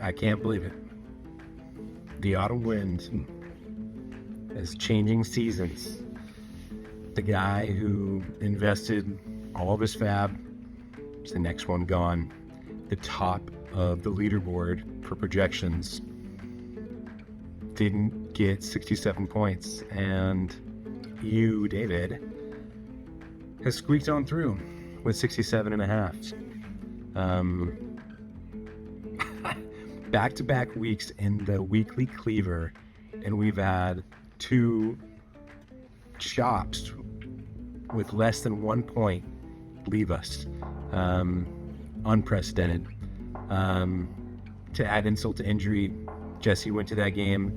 I can't believe it. The autumn wind is changing seasons. The guy who invested all of his fab is the next one gone. The top of the leaderboard for projections didn't get 67 points, and you, David, has squeaked on through with 67 and a half. Back-to-back weeks in the weekly Cleaver, and we've had two chops with less than 1 point leave us. Unprecedented. To add insult to injury, Jesse went to that game,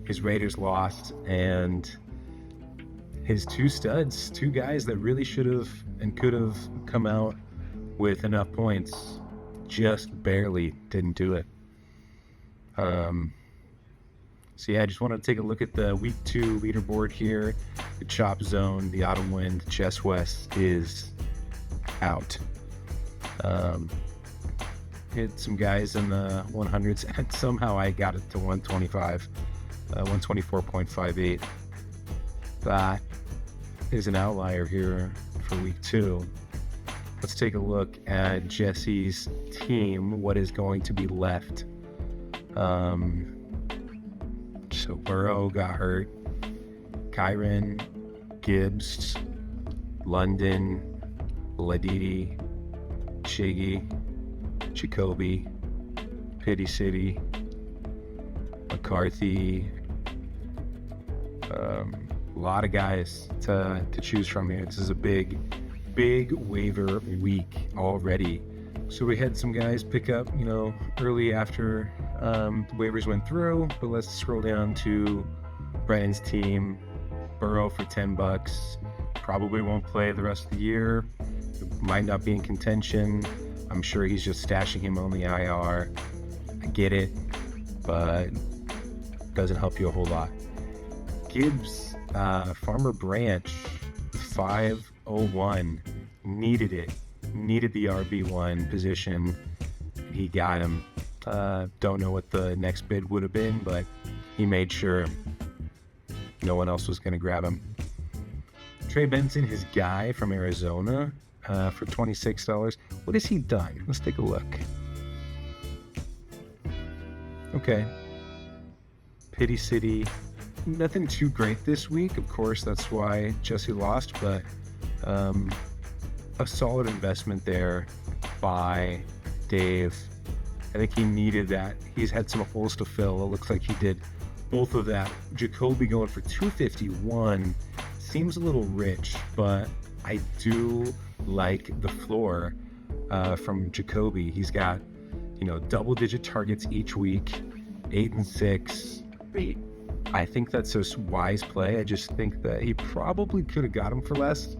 his Raiders lost, and his two studs, two guys that really should have and could have come out with enough points, just barely didn't do it. So yeah, I just wanted to take a look at the week 2 leaderboard here. The chop zone, the autumn wind, Chess West is out. Hit some guys in the 100s, and somehow I got it to 125, 124.58. That is an outlier here for week 2. Let's take a look at Jesse's team, what is going to be left. So Burrow got hurt. Kyron, Gibbs, London, Ladidi, Chiggy, Jacoby, Pity City, McCarthy. A lot of guys to choose from here. This is a big waiver week already. So we had some guys pick up, early after the waivers went through, but let's scroll down to Brennan's team. Burrow for $10. Probably won't play the rest of the year. Might not be in contention. I'm sure he's just stashing him on the IR. I get it, but doesn't help you a whole lot. Gibbs, Farmer Branch, 501. Needed it. Needed the RB1 position. He got him. Don't know what the next bid would have been, but he made sure no one else was going to grab him. Trey Benson, his guy from Arizona, for $26. What has he done? Let's take a look. Okay. Pity City. Nothing too great this week. Of course, that's why Jesse lost, but a solid investment there by Dave. I think he needed that. He's had some holes to fill. It looks like he did both of that. Jacoby going for $251 seems a little rich, but I do like the floor from Jacoby. He's got, double-digit targets each week, 8 and 6. I think that's a wise play. I just think that he probably could have got him for less.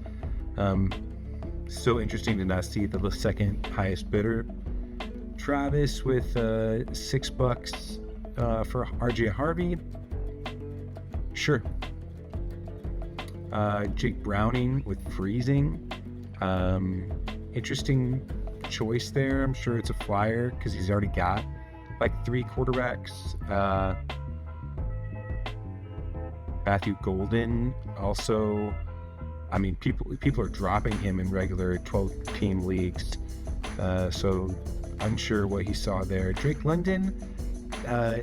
So interesting to not see the second highest bidder. Travis with $6 for RJ Harvey. Sure. Jake Browning with freezing. Interesting choice there. I'm sure it's a flyer because he's already got like 3 quarterbacks. Matthew Golden also. I mean, people are dropping him in regular 12-team leagues. So unsure what he saw there. Drake London.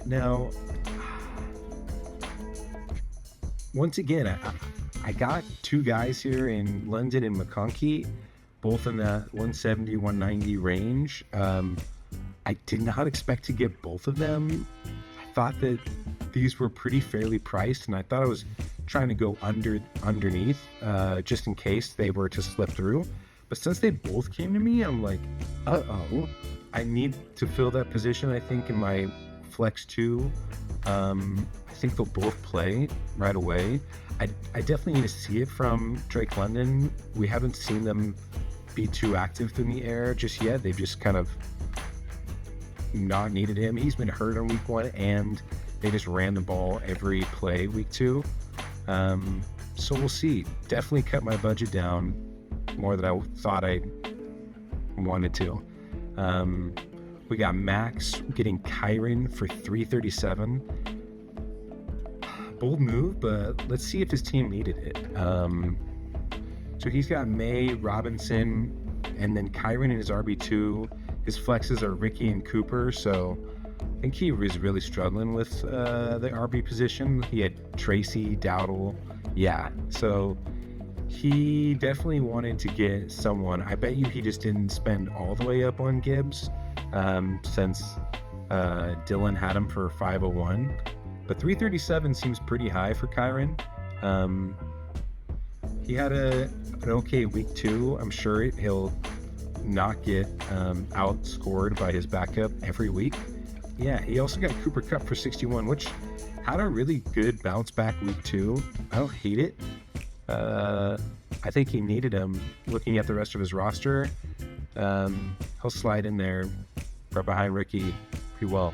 Now, once again, I got 2 guys here in London and McConkey, both in that 170, 190 range. I did not expect to get both of them. I thought that these were pretty fairly priced, and I thought I was trying to go underneath just in case they were to slip through. But since they both came to me, I'm like, uh-oh, I need to fill that position, I think, in my flex 2. I think they'll both play right away. I definitely need to see it from Drake London. We haven't seen them be too active in the air just yet. They've just kind of not needed him. He's been hurt on week 1, and they just ran the ball every play week 2. So we'll see. Definitely cut my budget down more than I thought I wanted to. We got Max getting Kyron for 337. Bold move, but let's see if his team needed it. So he's got May, Robinson, and then Kyron in his RB2. His flexes are Ricky and Cooper, so I think he was really struggling with the RB position. He had Tracy, Dowdle, yeah. So he definitely wanted to get someone. I bet you he just didn't spend all the way up on Gibbs, since Dylan had him for 501. But 337 seems pretty high for Kyron. He had an okay week 2. I'm sure he'll not get outscored by his backup every week. Yeah, he also got Cooper Kupp for 61, which had a really good bounce back week 2. I don't hate it. I think he needed him. Looking at the rest of his roster, he'll slide in there right behind Ricky pretty well.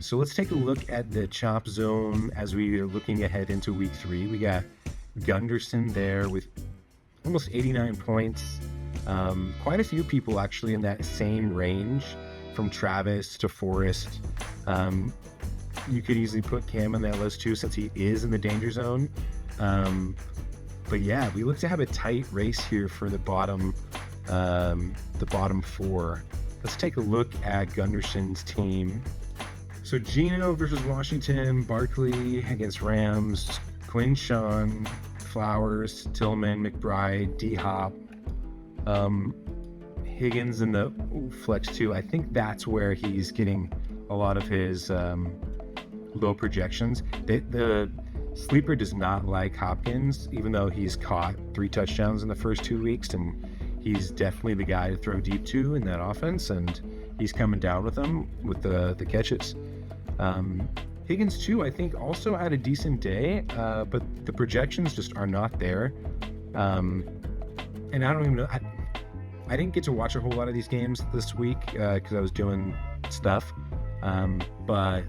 So let's take a look at the chop zone as we are looking ahead into week 3. We got Gunderson there with almost 89 points. Quite a few people actually in that same range, from Travis to Forrest. You could easily put Cam on that list too, since he is in the danger zone. But yeah, we look to have a tight race here for the bottom 4. Let's take a look at Gunderson's team. So Gino versus Washington, Barkley against Rams, Quinn Sean, Flowers, Tillman, McBride, D-Hop, Higgins in the flex 2. I think that's where he's getting a lot of his low projections. The sleeper does not like Hopkins, even though he's caught 3 touchdowns in the first 2 weeks, and he's definitely the guy to throw deep to in that offense, and he's coming down with them with the catches. Higgins too, I think, also had a decent day, but the projections just are not there. And I don't even know. I didn't get to watch a whole lot of these games this week because I was doing stuff. But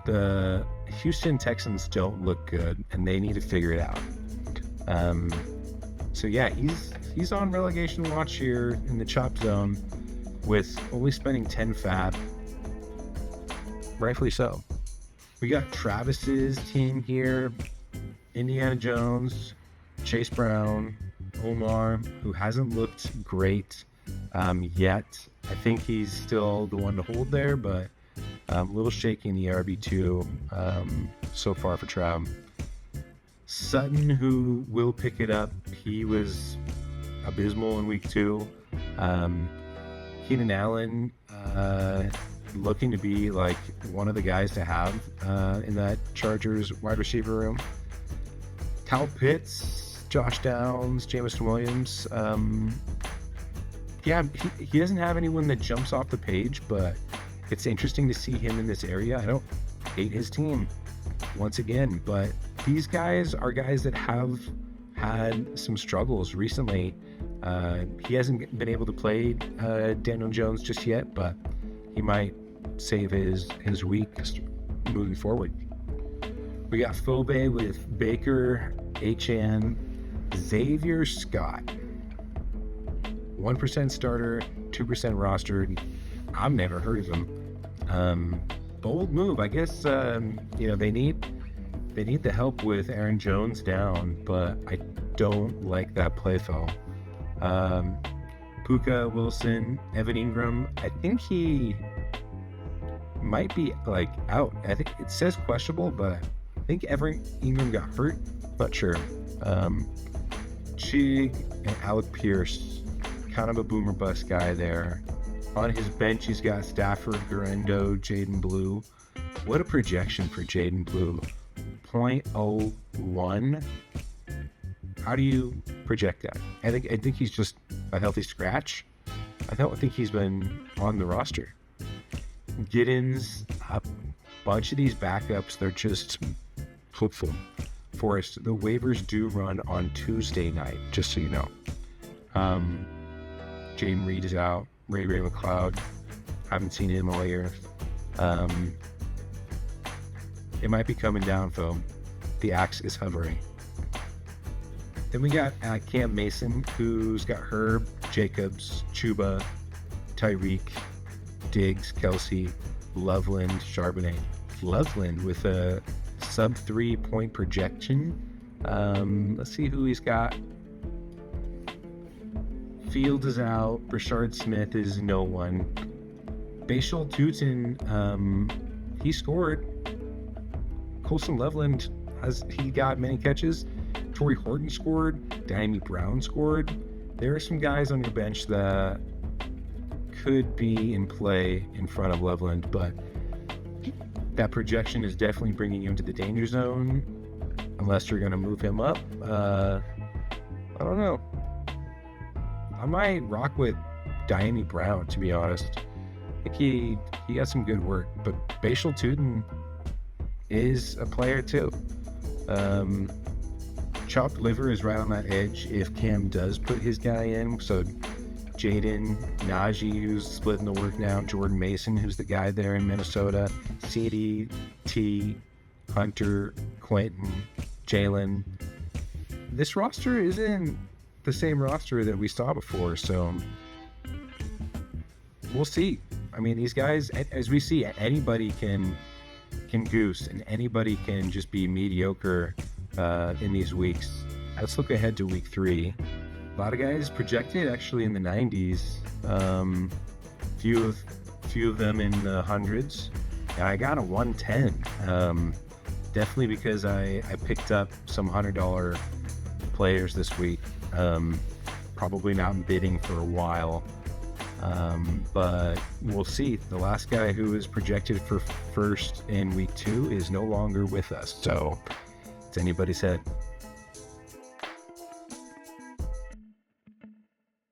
the Houston Texans don't look good, and they need to figure it out. So yeah, he's on relegation watch here in the chop zone with only spending 10 fab. Rightfully so. We got Travis's team here. Indiana Jones, Chase Brown, Omar, who hasn't looked great yet. I think he's still the one to hold there, but a little shaky in the RB2 so far for Trav. Sutton, who will pick it up. He was abysmal in week 2. Keenan Allen, looking to be like one of the guys to have in that Chargers wide receiver room. Kyle Pitts, Josh Downs, Jameson Williams. Yeah, he doesn't have anyone that jumps off the page, but it's interesting to see him in this area. I don't hate his team once again, but these guys are guys that have had some struggles recently. He hasn't been able to play Daniel Jones just yet, but he might save his week moving forward. We got Phobe with Baker, HN, Xavier Scott. 1% starter, 2% rostered. I've never heard of him. Bold move, I guess. They need the help with Aaron Jones down, but I don't like that play though. Puka, Wilson, Evan Ingram. I think he might be out. I think it says questionable, but I think Evan Ingram got hurt. Not sure. Chig and Alec Pierce, kind of a boomer bust guy there. On his bench, he's got Stafford, Garendo, Jaden Blue. What a projection for Jaden Blue. 0.01. How do you project that? I think he's just a healthy scratch. I don't think he's been on the roster. Giddens, a bunch of these backups, they're just hopeful. Forrest, the waivers do run on Tuesday night, just so you know. Jaden Reed is out. Ray McLeod, haven't seen him all year. It might be coming down, though. The axe is hovering. Then we got Cam Mason, who's got Herb, Jacobs, Chuba, Tyreek, Diggs, Kelsey, Loveland, Charbonnet. Loveland with a sub 3-point projection. Let's see who he's got. Field is out. Brashard Smith is no one. Bashal Tutin, he scored. Colson Loveland, has he got many catches? Torrey Horton scored. Diami Brown scored. There are some guys on your bench that could be in play in front of Loveland, but that projection is definitely bringing you into the danger zone unless you're going to move him up. I don't know. I might rock with Diami Brown, to be honest. I think he got some good work, but Bashal Tutin is a player too. Chopped Liver is right on that edge if Cam does put his guy in. So Jaden, Najee, who's splitting the work now, Jordan Mason, who's the guy there in Minnesota, CD, T, Hunter, Quentin, Jalen. This roster isn't the same roster that we saw before, so we'll see. I mean, these guys, as we see, anybody can goose and anybody can just be mediocre in these weeks. Let's look ahead to week 3. A lot of guys projected actually in the 90s. Few of them in the hundreds. And I got a 110. Definitely because I picked up some $100 players this week. Probably not bidding for a while. But we'll see. The last guy who was projected for first in week 2 is no longer with us. So it's anybody's head.